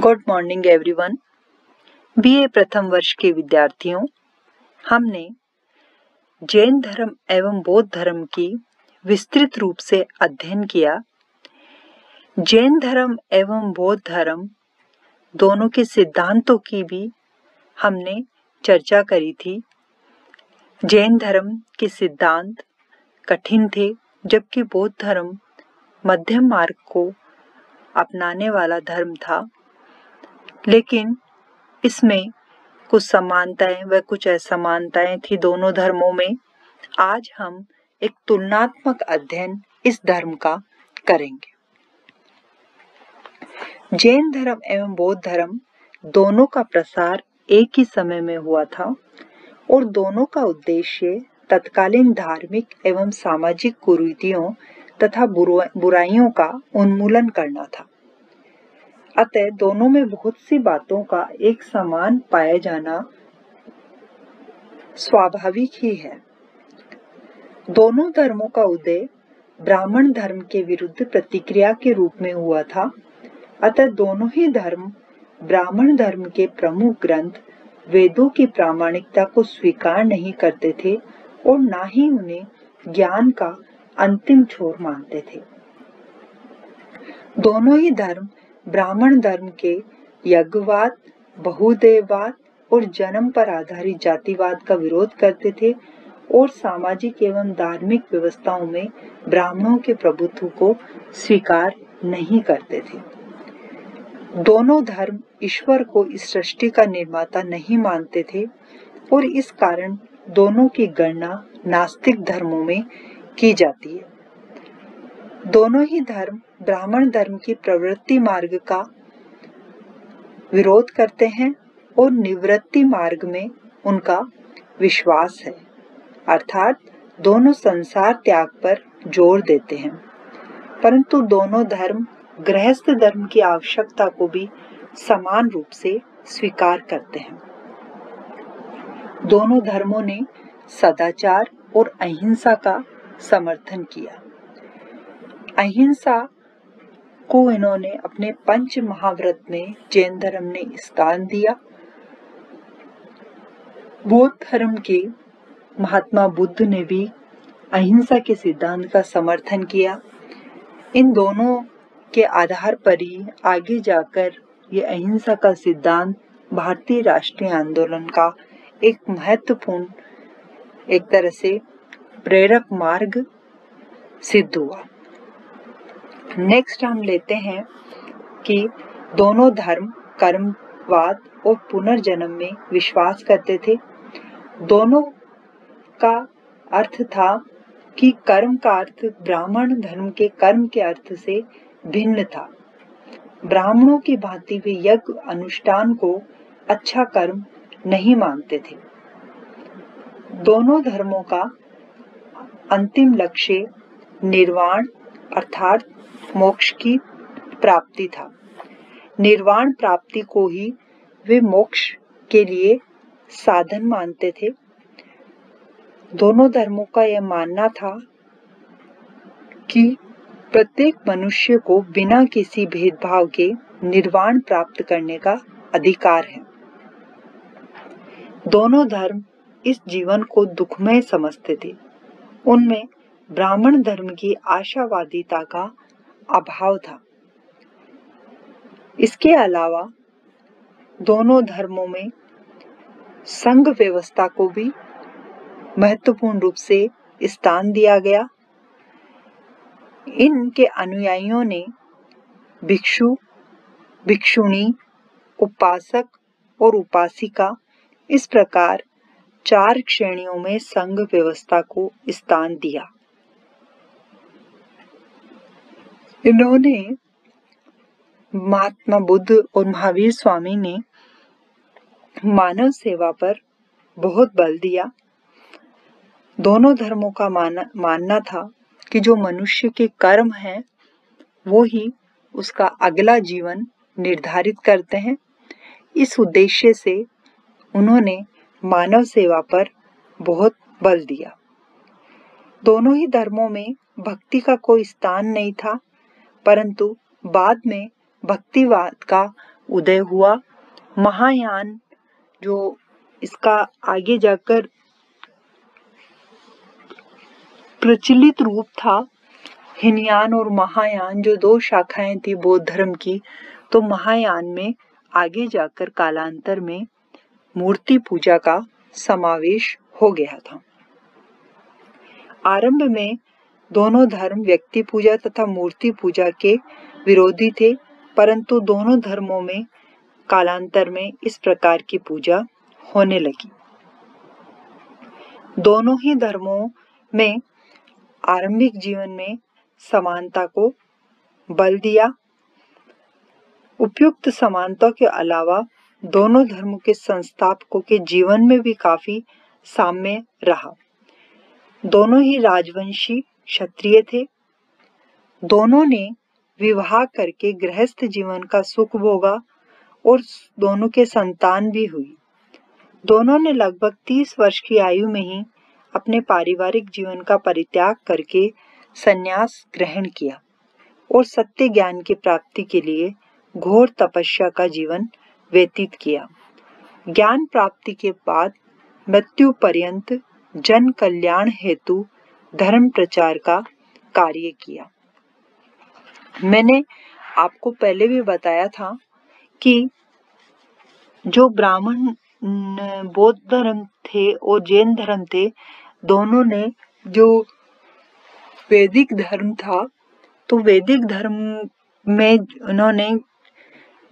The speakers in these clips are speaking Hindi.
Good morning everyone. बीए प्रथम वर्ष के विद्यार्थियों, हमने जैन धर्म एवं बौद्ध धर्म की विस्तृत रूप से अध्ययन किया। जैन धर्म एवं बौद्ध धर्म दोनों के सिद्धांतों की भी हमने चर्चा करी थी। जैन धर्म के सिद्धांत कठिन थे, जबकि बौद्ध धर्म मध्यम मार्ग को अपनाने वाला धर्म था, लेकिन इसमें कुछ समानताएं व कुछ असमानताएं थी दोनों धर्मों में। आज हम एक तुलनात्मक अध्ययन इस धर्म का करेंगे। जैन धर्म एवं बौद्ध धर्म दोनों का प्रसार एक ही समय में हुआ था और दोनों का उद्देश्य तत्कालीन धार्मिक एवं सामाजिक कुरीतियों तथा बुराइयों का उन्मूलन करना था। अतः दोनों में बहुत सी बातों का एक समान पाया जाना स्वाभाविक ही है। दोनों धर्मों का उदय ब्राह्मण धर्म के विरुद्ध प्रतिक्रिया के रूप में हुआ था। अतः दोनों ही धर्म ब्राह्मण धर्म के प्रमुख ग्रंथ वेदों की प्रामाणिकता को स्वीकार नहीं करते थे और न ही उन्हें ज्ञान का अंतिम छोर मानते थे। दोनों ही धर्म ब्राह्मण धर्म के यज्ञवाद, बहुदेववाद और जन्म पर आधारित जातिवाद का विरोध करते थे और सामाजिक एवं धार्मिक व्यवस्थाओं में ब्राह्मणों के प्रभुत्व को स्वीकार नहीं करते थे। दोनों धर्म ईश्वर को इस सृष्टि का निर्माता नहीं मानते थे और इस कारण दोनों की गणना नास्तिक धर्मों में की जाती है। दोनों ही धर्म ब्राह्मण धर्म की प्रवृत्ति मार्ग का विरोध करते हैं और निवृत्ति मार्ग में उनका विश्वास है, अर्थात दोनों संसार त्याग पर जोर देते हैं। परंतु दोनों धर्म गृहस्थ धर्म की आवश्यकता को भी समान रूप से स्वीकार करते हैं। दोनों धर्मों ने सदाचार और अहिंसा का समर्थन किया। अहिंसा को इन्होंने अपने पंच महाव्रत में जैन धर्म ने स्थान दिया। बौद्ध धर्म के महात्मा बुद्ध ने भी अहिंसा के सिद्धांत का समर्थन किया। इन दोनों के आधार पर ही आगे जाकर ये अहिंसा का सिद्धांत भारतीय राष्ट्रीय आंदोलन का एक महत्वपूर्ण, एक तरह से प्रेरक मार्ग सिद्ध हुआ। नेक्स्ट हम लेते हैं कि दोनों धर्म कर्मवाद और पुनर्जन्म में विश्वास करते थे। दोनों का अर्थ था कि कर्म का अर्थ ब्राह्मण धर्म के कर्म के अर्थ से भिन्न था। ब्राह्मणों की भांति वे यज्ञ अनुष्ठान को अच्छा कर्म नहीं मानते थे। दोनों धर्मों का अंतिम लक्ष्य निर्वाण अर्थात मोक्ष की प्राप्ति था। निर्वाण प्राप्ति को ही वे मोक्ष के लिए साधन मानते थे। दोनों धर्मों का यह मानना था कि प्रत्येक मनुष्य को बिना किसी भेदभाव के निर्वाण प्राप्त करने का अधिकार है। दोनों धर्म इस जीवन को दुखमय समझते थे। उनमें ब्राह्मण धर्म की आशावादिता का अभाव था। इसके अलावा दोनों धर्मों में संघ व्यवस्था को भी महत्वपूर्ण रूप से स्थान दिया गया। इनके अनुयायियों ने भिक्षु, भिक्षुणी, उपासक और उपासिका इस प्रकार 4 श्रेणियों में संघ व्यवस्था को स्थान दिया। इन्होंने महात्मा बुद्ध और महावीर स्वामी ने मानव सेवा पर बहुत बल दिया। दोनों धर्मों का मानना था कि जो मनुष्य के कर्म हैं वो ही उसका अगला जीवन निर्धारित करते हैं। इस उद्देश्य से उन्होंने मानव सेवा पर बहुत बल दिया। दोनों ही धर्मों में भक्ति का कोई स्थान नहीं था, परंतु बाद में भक्तिवाद का उदय हुआ। महायान जो इसका आगे जाकर प्रचलित रूप था, हीनयान और महायान जो दो शाखाएं थी बौद्ध धर्म की, तो महायान में आगे जाकर कालांतर में मूर्ति पूजा का समावेश हो गया था। आरंभ में दोनों धर्म व्यक्ति पूजा तथा मूर्ति पूजा के विरोधी थे, परंतु दोनों धर्मों में कालांतर में इस प्रकार की पूजा होने लगी। दोनों ही धर्मों में आरंभिक जीवन में समानता को बल दिया। उपयुक्त समानता के अलावा दोनों धर्मों के संस्थापकों के जीवन में भी काफी साम्य रहा। दोनों ही राजवंशी क्षत्रिय थे। दोनों ने विवाह करके गृहस्थ जीवन का सुख भोगा और दोनों के संतान भी हुई। दोनों ने लगभग 30 वर्ष की आयु में ही अपने पारिवारिक जीवन का परित्याग करके संन्यास ग्रहण किया और सत्य ज्ञान की प्राप्ति के लिए घोर तपस्या का जीवन व्यतीत किया। ज्ञान प्राप्ति के बाद मृत्यु पर्यंत जन कल्याण हेतु धर्म प्रचार का कार्य किया। मैंने आपको पहले भी बताया था कि जो ब्राह्मण बौद्ध धर्म थे और जैन धर्म थे, दोनों ने जो वैदिक धर्म था, तो वैदिक धर्म में उन्होंने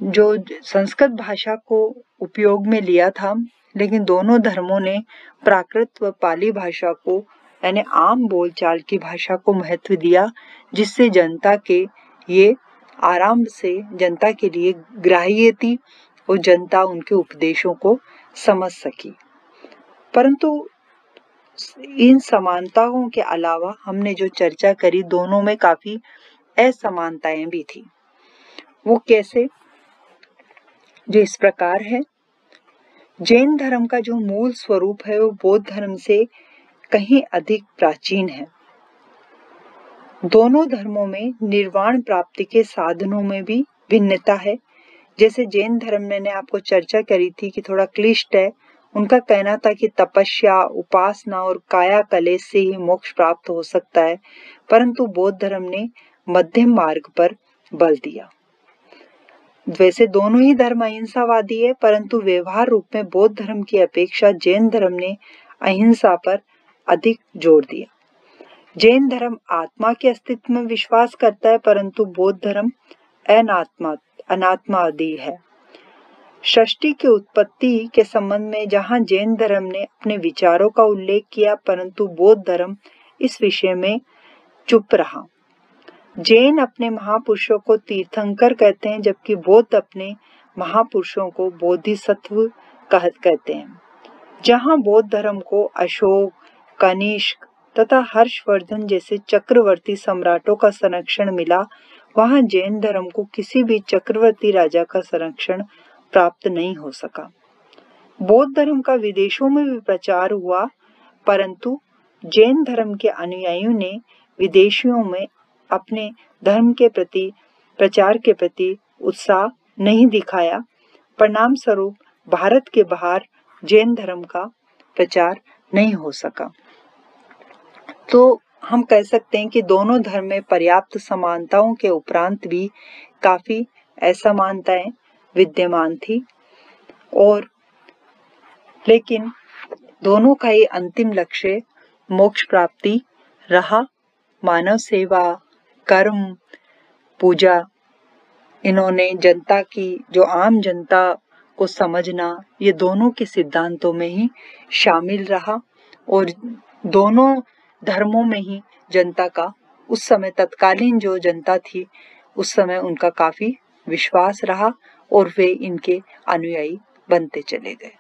जो संस्कृत भाषा को उपयोग में लिया था, लेकिन दोनों धर्मों ने प्राकृत व पाली भाषा को यानी आम बोलचाल की भाषा को महत्व दिया, जिससे जनता के ये आराम से जनता के लिए ग्राह्य थी और जनता उनके उपदेशों को समझ सकी। परंतु इन समानताओं के अलावा हमने जो चर्चा करी, दोनों में काफी असमानताएं भी थी। वो कैसे? जो इस प्रकार है। जैन धर्म का जो मूल स्वरूप है वो बौद्ध धर्म से कहीं अधिक प्राचीन है। दोनों धर्मों में निर्वाण प्राप्ति के साधनों में भी भिन्नता है। जैसे जैन धर्म मैंने आपको चर्चा करी थी कि थोड़ा क्लिष्ट है। उनका कहना था कि तपस्या, उपासना और काया कलेश से ही मोक्ष प्राप्त हो सकता है, परंतु बौद्ध धर्म ने मध्यम मार्ग पर बल दिया। वैसे दोनों ही धर्म अहिंसावादी है, परंतु व्यवहार रूप में बौद्ध धर्म की अपेक्षा जैन धर्म ने अहिंसा पर अधिक जोर दिया। जैन धर्म आत्मा के अस्तित्व में विश्वास करता है, परंतु बौद्ध धर्म अनात्मावादी है। सृष्टि की उत्पत्ति के संबंध में जहां जैन धर्म ने अपने विचारों का उल्लेख किया, परंतु बौद्ध धर्म इस विषय में चुप रहा। जैन अपने महापुरुषों को तीर्थंकर कहते हैं, जबकि बौद्ध अपने महापुरुषों को बोधिसत्व कहते हैं। जहां बौद्ध धर्म को अशोक, कनिष्क तथा हर्षवर्धन जैसे चक्रवर्ती सम्राटों का संरक्षण मिला, वहां जैन धर्म को किसी भी चक्रवर्ती राजा का संरक्षण प्राप्त नहीं हो सका। बौद्ध धर्म का विदेशों में भी प्रचार हुआ, परंतु जैन धर्म के अनुयायियों ने विदेशियों में अपने धर्म के प्रति प्रचार के प्रति उत्साह नहीं दिखाया। परिणाम स्वरूप भारत के बाहर जैन धर्म का प्रचार नहीं हो सका। तो हम कह सकते हैं कि दोनों धर्म में पर्याप्त समानताओं के उपरांत भी काफी असमानताएं विद्यमान थी, और लेकिन दोनों का ही अंतिम लक्ष्य मोक्ष प्राप्ति रहा। मानव सेवा, कर्म, पूजा, इन्होंने जनता की जो आम जनता को समझना, ये दोनों के सिद्धांतों में ही शामिल रहा। और दोनों धर्मों में ही जनता का उस समय, तत्कालीन जो जनता थी उस समय, उनका काफी विश्वास रहा और वे इनके अनुयायी बनते चले गए।